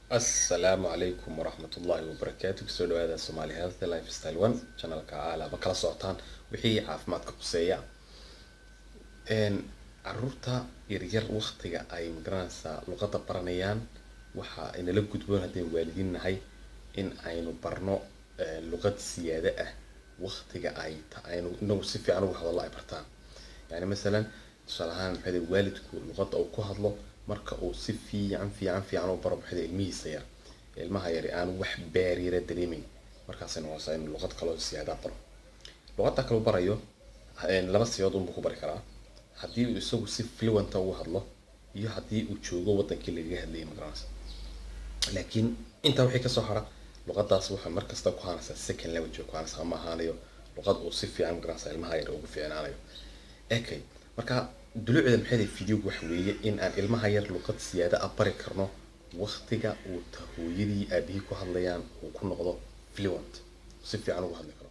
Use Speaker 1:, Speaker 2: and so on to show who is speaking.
Speaker 1: السلام عليكم ورحمة الله وبركاته. كسولو هذا سومالي هيلث لايف ستايل 1 channel كعالة بكلا صوتان وحي عافمادك قصية ان عرورتا يرير وقتيغا اي مقرانسا لغة برانيان وحا ان لقدبون هدين والدين نهي ان اينو برنو لغة سيادة وقتيغا اي اينو انو سيفي عنو وحد الله برتان. يعني مثلا تصالحان بحيث والدكو لغة او كوهدلو marka uu si fiican u baro bixida ilmihiisa yar ilmaha yar aan wax baariira dareemin markaasina waa sayn luqad kale oo siyaada baro luqadda kale barayo laba siyood uu ku bari karaa hadii uu isagu si fluent u hadlo iyo hadii uu joogo wadankii laga hadlayay magaranaysa laakiin inta wixii ka soo hara luqadaas waxa markasta ku haanaysa second language ku haanaysa ma ahaanayo luqad uu si fiican magaranaysa ilmaha yar ugu fiicnaanayo okay marka dulucda maxay video wax weeye in aan ilmaha yar luqad siyaada bari karno waqtiga uu tahooyadii aabihii ku hadlayaan uu ku noqdo fluent si fiican ugu hadli karo.